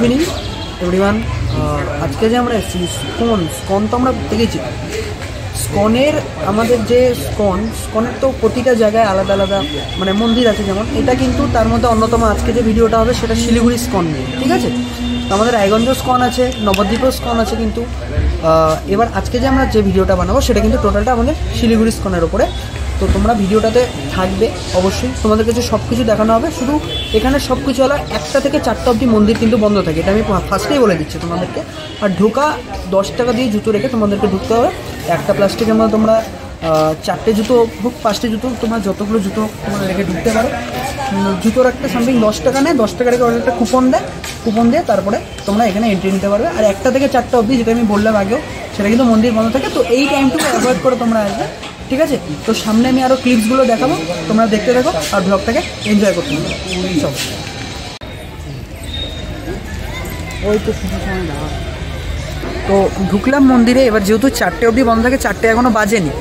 Evening everyone. আজকে যে আমরা এসেছি স্কন তো আমরা দেখেছি। স্কনের আমাদের যে স্কনের তো প্রতিটা জায়গায় আলাদা আলাদা মানে মন্দির আছে, যেমন এটা কিন্তু তার মধ্যে অন্যতম। আজকে যে ভিডিওটা হবে সেটা শিলিগুড়ি স্কন নিয়ে, ঠিক আছে? তো আমাদের রায়গঞ্জ স্কন আছে, নবদ্বীপেও স্কন আছে, কিন্তু এবার আজকে যে আমরা যে ভিডিওটা বানাবো সেটা কিন্তু টোটালটা আমাদের শিলিগুড়ি স্কনের ওপরে। তো তোমরা ভিডিওটাতে থাকবে অবশ্যই, তোমাদের কাছে সব কিছু দেখানো হবে। শুধু এখানে সব কিছু হলো 1টা থেকে 4টা অবধি মন্দির কিন্তু বন্ধ থাকে, এটা আমি ফার্স্টেই বলে দিচ্ছি তোমাদেরকে। আর ঢোকা 10 টাকা দিয়ে জুতো রেখে তোমাদেরকে ঢুকতে হবে। একটা প্লাস্টিকের মধ্যে তোমরা 4টে জুতো হোক 5টে জুতো, তোমরা যতগুলো জুতো তোমরা রেখে ঢুকতে পারো। জুতো রাখতে সামথিং 10 টাকা নেয়, 10 টাকা রেখে একটা কুপন দিয়ে তারপরে তোমরা এখানে এন্ট্রি নিতে পারবে। আর 1টা থেকে 4টা অবধি, যেটা আমি বললাম আগেও, সেটা কিন্তু মন্দির বন্ধ থাকে। তো এই টাইমটুকু অ্যাভয়েড করে তোমরা আসবে, ঠিক আছে? তো সামনে আমি আরও ক্লিপসগুলো দেখাবো, তোমরা দেখতে থাকো আর ব্লগটাকে এনজয় করতে থাকো। সব ওই তো তো ঢুকলাম মন্দিরে। এবার যেহেতু 4টে অবধি বন্ধ থাকে, 4টে এখনও বাজেনি,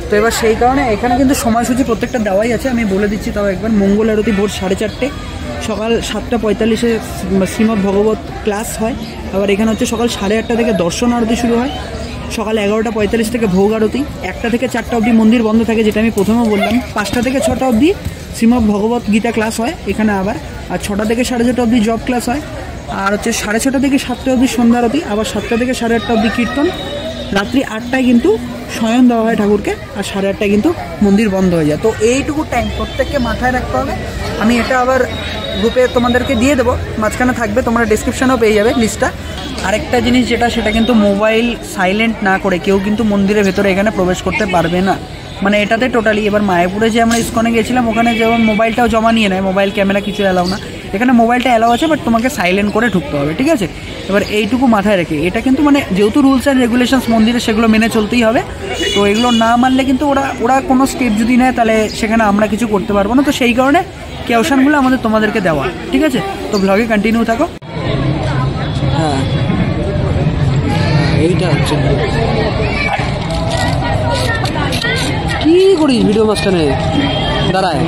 তো এবার সেই কারণে এখানে কিন্তু সময়সূচি প্রত্যেকটা দেওয়াই আছে, আমি বলে দিচ্ছি তাও একবার। মঙ্গল আরতি ভোর 4:30, সকাল 7:45 শ্রীমদ্ ভগবত ক্লাস হয়। আবার এখানে হচ্ছে সকাল 8:30 থেকে দর্শন আরতি শুরু হয়, সকাল 11:45 থেকে ভোগ আরতি। 1টা থেকে 4টা অবধি মন্দির বন্ধ থাকে, যেটা আমি প্রথমেও বললাম। 5টা থেকে 6টা অবধি শ্রীমদ্ ভগবত গীতা ক্লাস হয় এখানে আবার। আর 6টা থেকে 6:30 অবধি জব ক্লাস হয়। আর হচ্ছে 6:30 থেকে 7টা অবধি সন্ধ্যা আরতি। আবার 7টা থেকে 8:30 অবধি কীর্তন। রাত্রি 8টায় কিন্তু শয়ন দেওয়া হয় ঠাকুরকে, আর 8:30টায় কিন্তু মন্দির বন্ধ হয়ে যায়। তো এইটুকু টাইম প্রত্যেককে মাথায় রাখতে হবে। আমি এটা আবার গ্রুপে তোমাদেরকে দিয়ে দেবো, মাঝখানে থাকবে, তোমরা ডিসক্রিপশানেও পেয়ে যাবে লিস্টটা। আরেকটা জিনিস সেটা কিন্তু মোবাইল সাইলেন্ট না করে কেউ কিন্তু মন্দিরের ভেতরে এখানে প্রবেশ করতে পারবে না, মানে এটাতে টোটালি। এবার মায়াপুরে যে আমরা ইস্কনে গেছিলাম, ওখানে যেমন মোবাইলটাও জমা নিয়ে নেয়, মোবাইল ক্যামেরা কিছু অ্যালাউ না। এখানে মোবাইলটা অ্যালাউ আছে, বাট তোমাকে সাইলেন্ট করে ঢুকতে হবে, ঠিক আছে? এবার এইটুকু মাথায় রেখে, এটা কিন্তু মানে যেহেতু রুলস অ্যান্ড রেগুলেশনস মন্দিরে, সেগুলো মেনে চলতেই হবে। তো এগুলো না মানলে কিন্তু ওরা কোনো স্টেপ যদি নেয়, তাহলে সেখানে আমরা কিছু করতে পারবো না। তো সেই কারণে কেউশনগুলো আমাদের তোমাদেরকে দেওয়া, ঠিক আছে? তো ব্লগে কন্টিনিউ থাকো। হ্যাঁ, এইটা হচ্ছে কি করিস ভিডিও মাঝখানে দাঁড়ায়।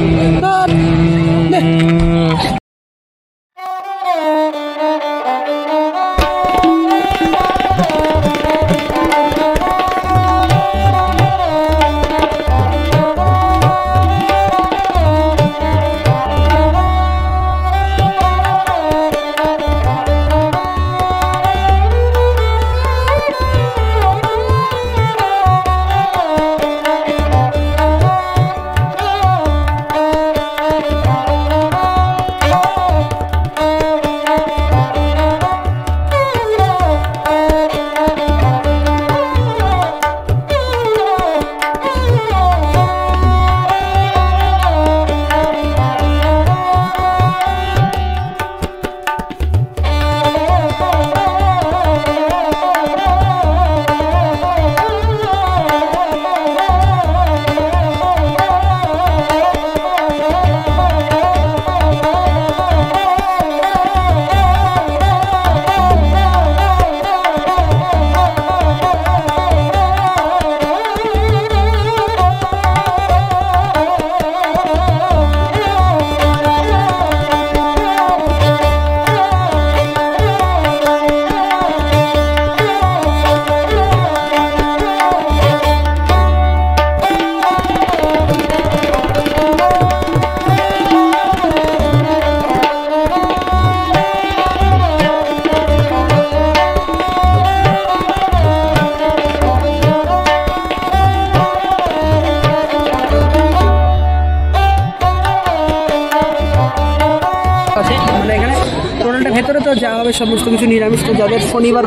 ভেতরে তো যাওয়া হবে, সমস্ত কিছু নিরামিষ। তো যাদের শনিবার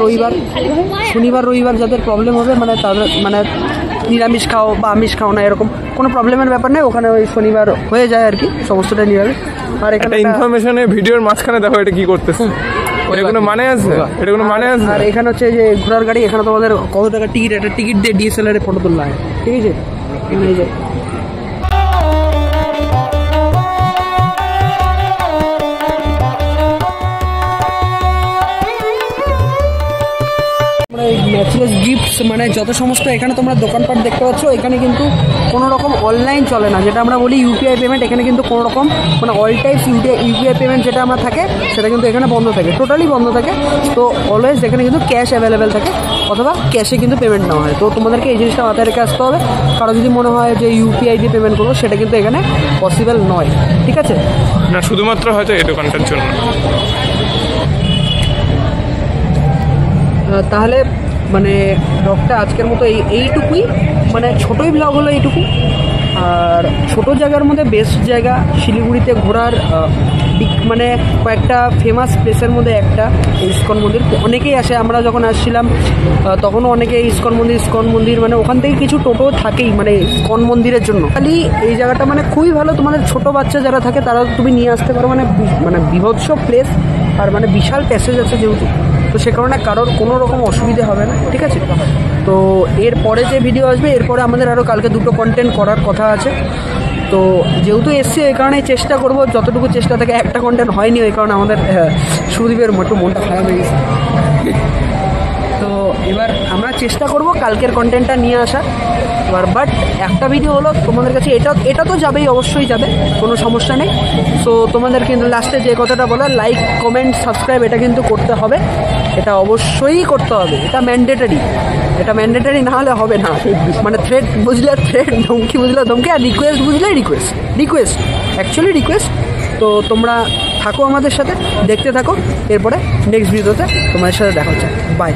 রবিবার যাদের প্রবলেম হবে, মানে তাদের মানে নিরামিষ খাও বা আমিষ খাও না, এরকম কোনো প্রবলেমের ব্যাপার নেই। ওখানে ওই শনিবার হয়ে যায় আর কি, সমস্তটা নিরামিষ। আর এখানে ইনফরমেশনে ভিডিওর মাঝখানে দেখো এটা কি করতেছে, এটা কোনো মানে আছে? এটা কোনো মানে আছে? আর এখানে হচ্ছে যে ঘোড়ার গাড়ি, এখানে তোমাদের কত টাকা টিকিট, একটা টিকিট দিয়ে DSLR এ ফটো তোলা হয়, ঠিক আছে? এই যে ম্যাচলেস গিফটস মানে যত সমস্ত এখানে তোমরা দোকানপাট দেখতে পাচ্ছ, এখানে কিন্তু কোনো রকম অনলাইন চলে না, যেটা আমরা বলি ইউপিআই পেমেন্ট। এখানে কিন্তু কোনো রকম মানে অল টাইপস ইউপিআই পেমেন্ট যেটা আমরা থাকে সেটা কিন্তু এখানে বন্ধ থাকে, টোটালি বন্ধ থাকে। তো অলওয়েজ এখানে কিন্তু ক্যাশ অ্যাভেলেবেল থাকে অথবা ক্যাশে কিন্তু পেমেন্ট নেওয়া হয়। তো তোমাদেরকে এই জিনিসটা মাথায় রেখে আসতে হবে, কারো যদি মনে হয় যে ইউপিআই দিয়ে পেমেন্ট করবো, সেটা কিন্তু এখানে পসিবল নয়, ঠিক আছে? না, শুধুমাত্র হয়তো এই দোকানটার জন্য। তাহলে মানে ব্লগটা আজকের মতো এইটুকুই, মানে ছোটোই ব্লগ হলো এইটুকু। আর ছোটো জায়গার মধ্যে বেস্ট জায়গা শিলিগুড়িতে ঘোরার মানে কয়েকটা ফেমাস প্লেসের মধ্যে একটা ইস্কন মন্দির। অনেকেই আসে, আমরা যখন আসছিলাম তখনও অনেকে ইস্কন মন্দির মানে ওখান থেকে কিছু টোটো থাকেই মানে ইস্কন মন্দিরের জন্য। খালি এই জায়গাটা মানে খুবই ভালো, তোমাদের ছোটো বাচ্চা যারা থাকে তারাও তুমি নিয়ে আসতে পারো, মানে বিভৎস প্লেস আর মানে বিশাল প্যাসেজ আছে যেহেতু, তো সে কারণে কারোর কোনো রকম অসুবিধা হবে না, ঠিক আছে? তো এরপরে যে ভিডিও আসবে, এরপরে আমাদের আরও কালকে 2টো কন্টেন্ট করার কথা আছে। তো যেহেতু এসছি এই কারণে চেষ্টা করব, যতটুকু চেষ্টা থাকে। একটা কন্টেন্ট হয়নি, ওই কারণে আমাদের সুদীপের একটু মনটা খারাপ হয়ে গেছে। তো এবার আমরা চেষ্টা করব কালকের কন্টেন্টটা নিয়ে আসা। এবার বাট একটা ভিডিও হলো তোমাদের কাছে, এটা তো যাবেই, অবশ্যই যাবে, কোনো সমস্যা নেই। সো তোমাদের কিন্তু লাস্টে যে কথাটা বলা, লাইক কমেন্ট সাবস্ক্রাইব এটা কিন্তু করতে হবে, এটা অবশ্যই করতে হবে, এটা ম্যান্ডেটারি না হলে হবে না। মানে থ্রেড বুঝলে থ্রেড, ধমকি বুঝলে ধমকি, আর রিকোয়েস্ট বুঝলে রিকোয়েস্ট অ্যাকচুয়ালি রিকোয়েস্ট। তো তোমরা থাকো আমাদের সাথে, দেখতে থাকো, এরপরে নেক্সট ভিডিওতে তোমাদের সাথে দেখা হচ্ছে। বাই।